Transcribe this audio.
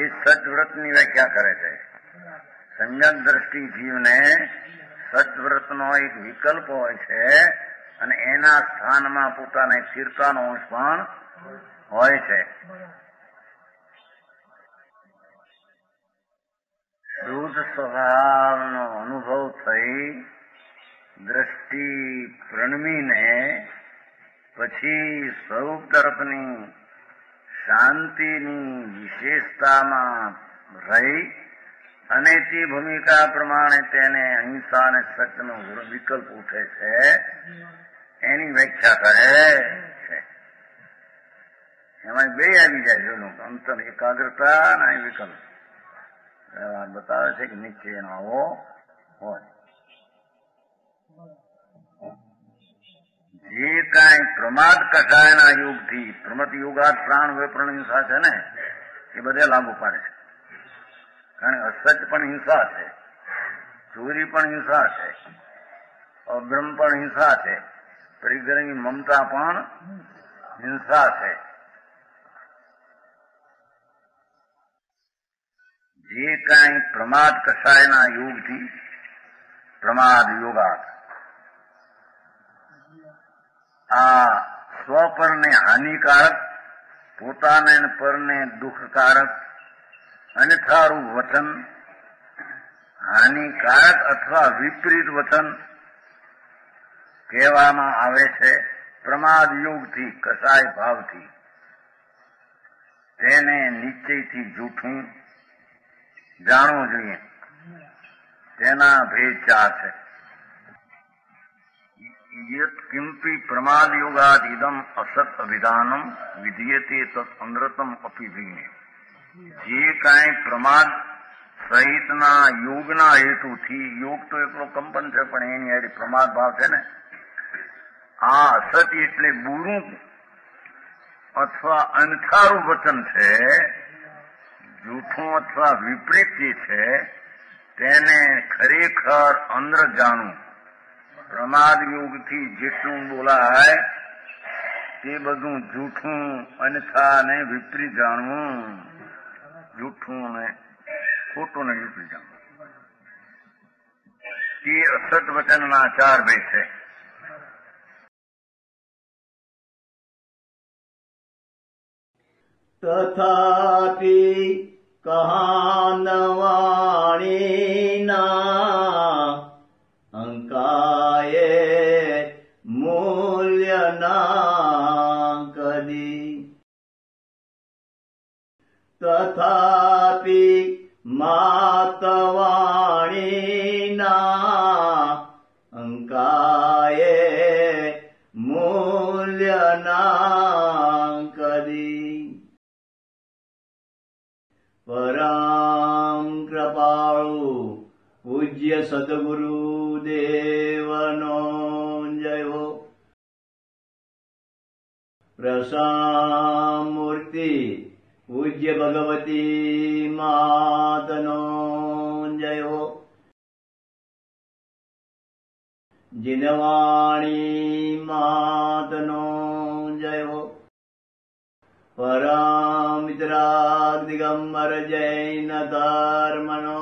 એ સચવ્રતની વ્યાખ્યા કરે છે. સમ્યક દ્રષ્ટિ જીવને સચવ્રતનો એક વિકલ્પ હોય છે અને એના સ્થાનમાં પોતાના સ્થિરતાનો અંશ પણ હોય છે. શુદ્ધ સ્વભાવનો અનુભવ થઈ દ્રષ્ટિ પ્રણમીને પછી સ્વરૂપ તરફની શાંતિની વિશેષતામાં રહી અને તે ભૂમિકા પ્રમાણે તેને અહિંસા અને સત્યનો વિકલ્પ ઉઠે છે એની વ્યાખ્યા કરે છે. એમાં બે આવી જાય છે અંતર એકાગ્રતા અને વિકલ્પ બતાવે છે કે નીચે એનો આવો હોય. જે કાંઈ પ્રમાદ કસાયના યોગથી પ્રમત યોગાત પ્રાણ વેપરણ હિંસા છે ને એ બધે લાગુ પાડે છે. કારણ કે અસત્ય પણ હિંસા છે, ચોરી પણ હિંસા છે, અભ્રમ પણ હિંસા છે, પરિગ્રહની મમતા પણ હિંસા છે. જે કાંઈ પ્રમાદ કસાયના યોગથી પ્રમાદ યોગાત આ સ્વપરને હાનિકારક, પોતાને પરને દુઃખકારક અન્યથારૂપ વચન, હાનિકારક અથવા વિપરીત વચન કહેવામાં આવે છે. પ્રમાદ યોગથી, કસાય ભાવથી તેને નિશ્ચયથી જૂઠું જાણવું જોઈએ. તેના ભેદ ચાર છે. યત કિંપી પ્રમાદ યોગાદ ઇદમ અસત અભિધાનમ વિધીયતે તત અનૃતમ અપી વિજ્ઞે. જે કાંઈ પ્રમાદ સહિતના યોગના હેતુથી, યોગ તો એકલો કંપન છે પણ એની હારે પ્રમાદ ભાવ છે ને, આ અસત એટલે બુરું અથવા અનથારું વચન છે, જૂઠું અથવા વિપરીત જે છે તેને ખરેખર અંદર જાણવું. પ્રમાદ યોગથી જેટલું બોલાય તે બધું જૂઠું, અન્યથા ને વિપરીત જાણવું. જૂઠું ને ખોટું ને વિપરીત જાણવું તે અસત વચનના ચાર ભેદ છે. તથાપિ કહાનવાણીના અંકાયે મૂલ્યના કદી. તથાપિ માતવાણીના અંકાયે મૂલ્યના કદી. પરમ કૃપાળુ પૂજ્ય સદગુરુ દેવનો જય હો. પ્રસામૂર્તિ પૂજ્ય ભગવતી માતનો જય હો. જીનવાણી માતનો જય હો. પરમ મિત્રાગ દિગંબર જૈન ધર્મનો